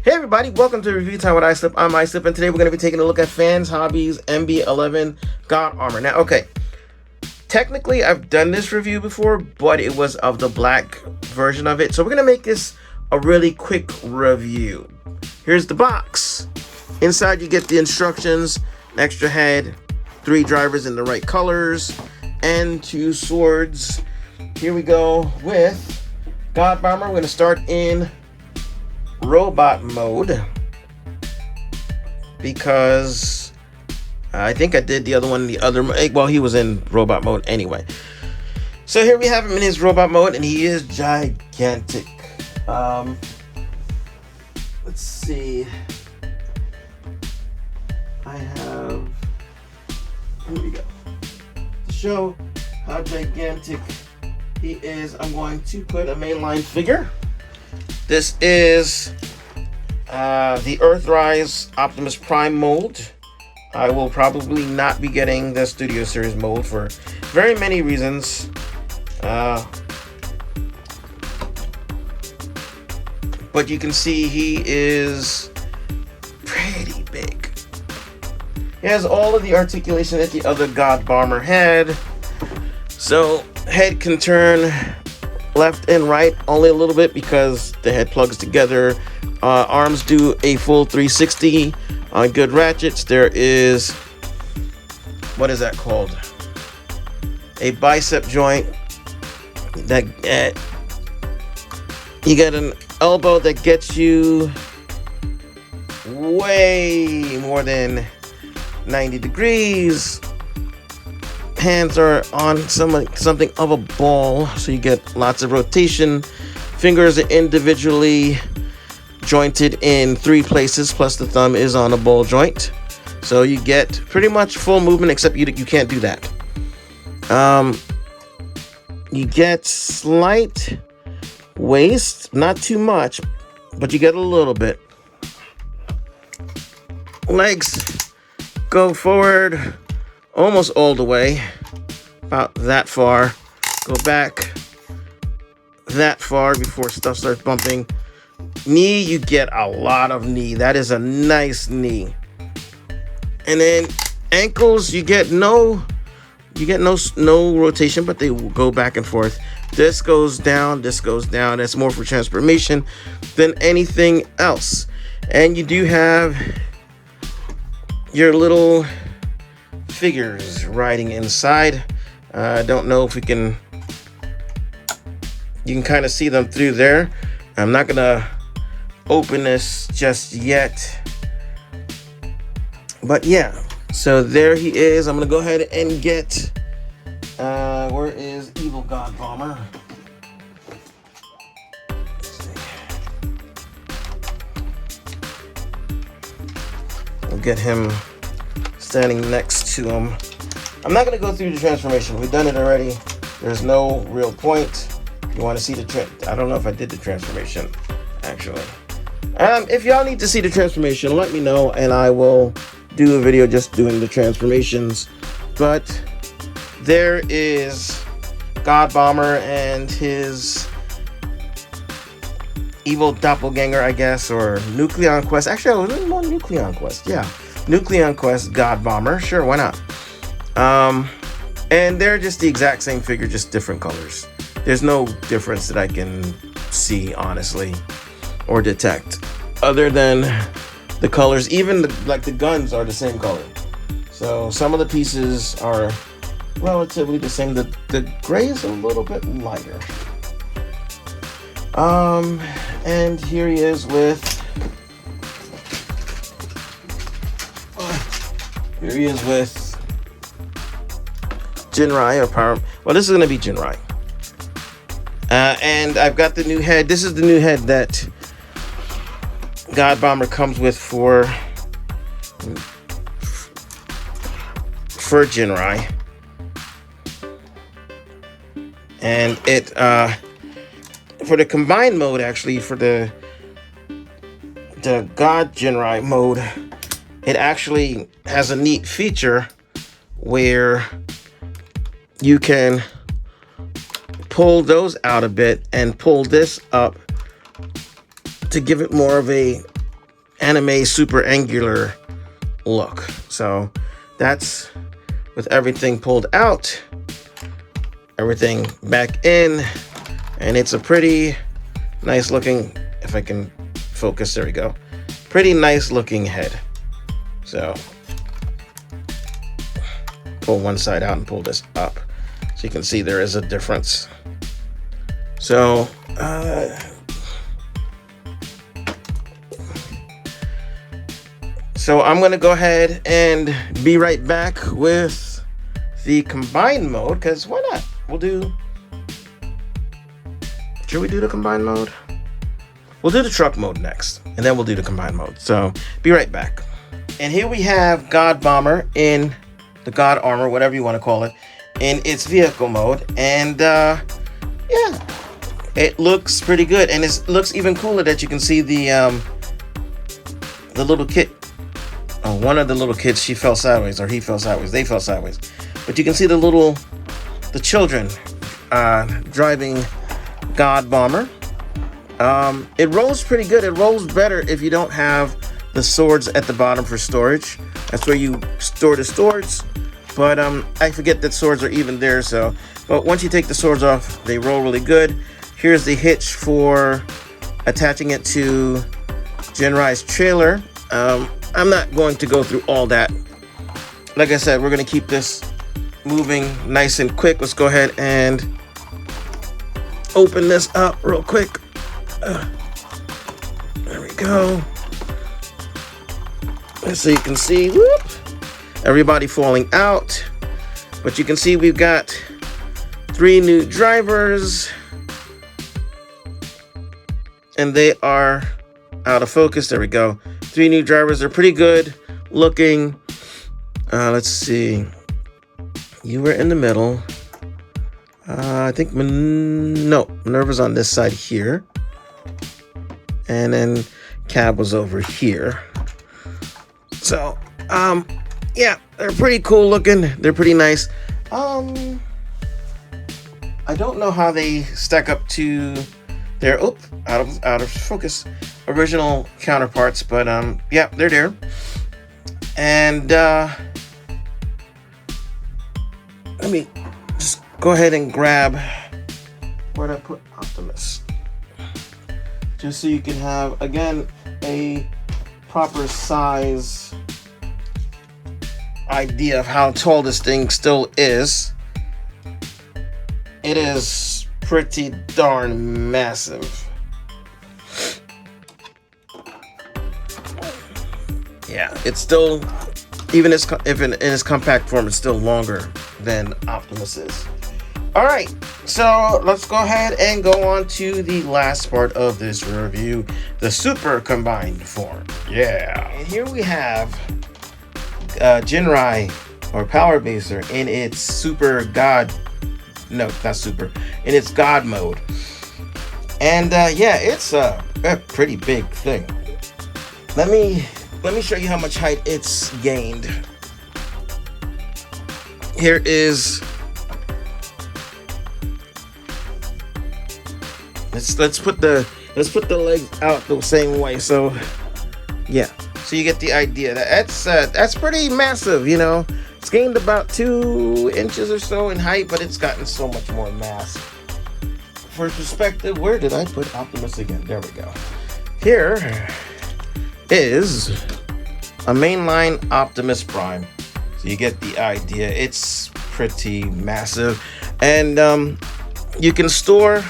Hey everybody, welcome to Review Time with Islip. I'm Islip, and today we're going to be taking a look at Fans Hobbies MB-11 God Armour. Now, okay, technically I've done this review before, but it was of the black version of it. So we're going to make this a really quick review. Here's the box. Inside you get the instructions, an extra head, 3 drivers in the right colors, and 2 swords. Here we go with God Armour. We're going to start in robot mode because I think I did the other one, well, he was in robot mode anyway. So here we have him in his robot mode, and he is gigantic. Let's see. Here we go. To show how gigantic he is, I'm going to put a mainline figure. This is the Earthrise Optimus Prime mold. I will probably not be getting the Studio Series mold for very many reasons. But you can see he is pretty big. He has all of the articulation that the other God Bomber had. So head can turn left and right only a little bit because the head plugs together. Arms do a full 360 on good ratchets. There is, what is that called? A bicep joint that you get an elbow that gets you way more than 90 degrees. Hands are on something of a ball, so you get lots of rotation. Fingers are individually jointed in 3 places, plus the thumb is on a ball joint. So you get pretty much full movement, except you can't do that. You get slight waist, not too much, but you get a little bit. Legs go forward almost all the way, about that far. Go back that far before stuff starts bumping. Knee, you get a lot of knee. That is a nice knee. And then ankles, you get no rotation, but they will go back and forth. This goes down, this goes down. That's more for transformation than anything else. And you do have your little figures riding inside. I don't know if you can kind of see them through there. I'm not gonna open this just yet, but yeah, so there he is. I'm gonna go ahead and get where is Evil God Bomber? Let's see. We'll get him standing next to him. I'm not going to go through the transformation. We've done it already. There's no real point. You want to see the I don't know if I did the transformation, actually. If y'all need to see the transformation, let me know, and I will do a video just doing the transformations. But there is God Bomber and his evil doppelganger, I guess, or Nucleon Quest. Actually, I was more Nucleon Quest, yeah. Nucleon Quest God Bomber, sure, why not? And they're just the exact same figure, just different colors. There's no difference that I can see, honestly, or detect, other than the colors. Even the guns are the same color. So some of the pieces are relatively the same. The gray is a little bit lighter. And here he is with Jinrai, or Power. Well, this is going to be Jinrai. And I've got the new head. This is the new head that God Bomber comes with for Jinrai. And it, for the combined mode, actually, for the God Jinrai mode, it actually has a neat feature where you can pull those out a bit and pull this up to give it more of a anime super angular look. So that's with everything pulled out, everything back in, and it's a pretty nice looking, if I can focus, there we go, pretty nice looking head. So pull one side out and pull this up so you can see there is a difference. So I'm going to go ahead and be right back with the combined mode, because why not? Should we do the combined mode? We'll do the truck mode next, and then we'll do the combined mode. So be right back. And here we have God Bomber in the God Armour, whatever you want to call it, in its vehicle mode. And yeah, it looks pretty good. And it looks even cooler that you can see the little kid. Oh, one of the little kids, she fell sideways, or he fell sideways, they fell sideways. But you can see the children driving God Bomber. It rolls pretty good. It rolls better if you don't have the swords at the bottom for storage. That's where you store the swords. But I forget that swords are even there. But once you take the swords off, they roll really good. Here's the hitch for attaching it to Jinrai's trailer. I'm not going to go through all that. Like I said, we're going to keep this moving nice and quick. Let's go ahead and open this up real quick. There we go. So you can see, whoop, everybody falling out. But you can see we've got 3 new drivers. And they are out of focus. There we go. 3 new drivers. They're pretty good looking. Let's see. You were in the middle. I think Minerva's on this side here. And then Cab was over here. So, yeah, they're pretty cool looking. They're pretty nice. I don't know how they stack up to their out of focus original counterparts, but yeah, they're there. And let me just go ahead and grab, where did I put Optimus, just so you can have again a proper size idea of how tall this thing still is. It is pretty darn massive. Yeah, it's still, even if in its compact form, it's still longer than Optimus is. All right, so let's go ahead and go on to the last part of this review, the super combined form. Yeah, and here we have Jinrai, or Power Baser, in its super God, no, not super, in its God mode. And yeah, it's a pretty big thing. Let me show you how much height it's gained. Here is, let's put the legs out the same way. So yeah, so you get the idea. That's pretty massive, you know. It's gained about 2 inches or so in height, but it's gotten so much more mass. For perspective, where did I put Optimus again? There we go. Here is a mainline Optimus Prime. So you get the idea. It's pretty massive, and you can store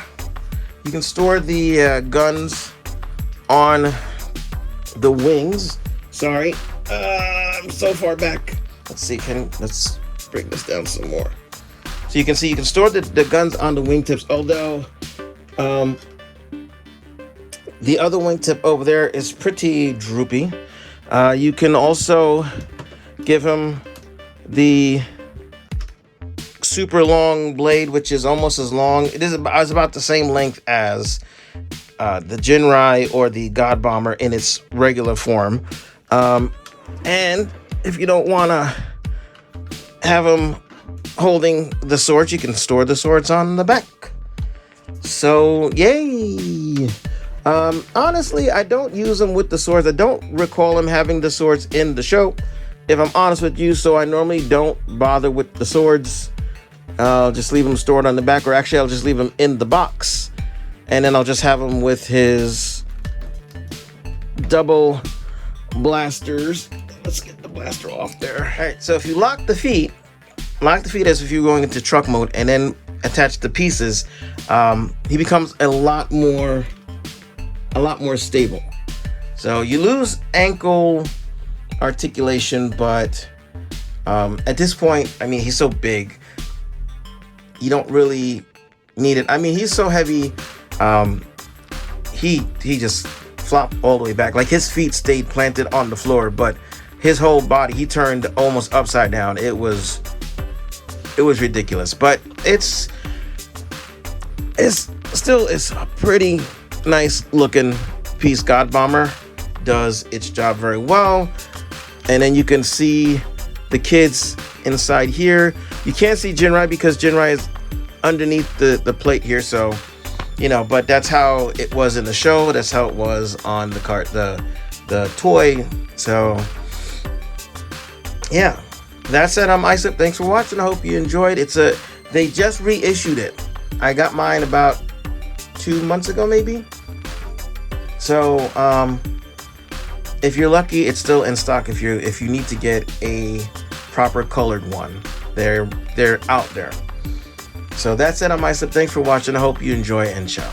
the guns on the wings. Sorry, I'm so far back. Let's see. Let's bring this down some more. So you can see you can store the guns on the wingtips. Although the other wingtip over there is pretty droopy. You can also give him the super long blade, which is almost as long. It is about the same length as the Jinrai or the God Bomber in its regular form. And if you don't want to have him holding the swords, you can store the swords on the back. So yay! Honestly, I don't use them with the swords. I don't recall him having the swords in the show, if I'm honest with you, so I normally don't bother with the swords. I'll just leave them stored on the back, or actually I'll just leave them in the box, and then I'll just have him with his double blasters. Let's get the blaster off there. All right, so if you lock the feet as if you're going into truck mode, and then attach the pieces, he becomes a lot more stable. So you lose ankle articulation, but at this point, I mean, he's so big, you don't really need it. I mean, he's so heavy, he just flopped all the way back. Like, his feet stayed planted on the floor, but his whole body, he turned almost upside down. It was ridiculous, but it's still a pretty nice looking piece. God Bomber does its job very well. And then you can see the kids inside here. You can't see Jinrai because Jinrai is underneath the plate here, so you know, but that's how it was in the show. That's how it was on the cart, the toy. So yeah, that's it. I'm Islip. Thanks for watching. I hope you enjoyed. They just reissued it. I got mine about 2 months ago, maybe. So if you're lucky, it's still in stock. If you need to get a proper colored one, they're out there. So that's it. I'm Islip. Thanks for watching. I hope you enjoy, and ciao.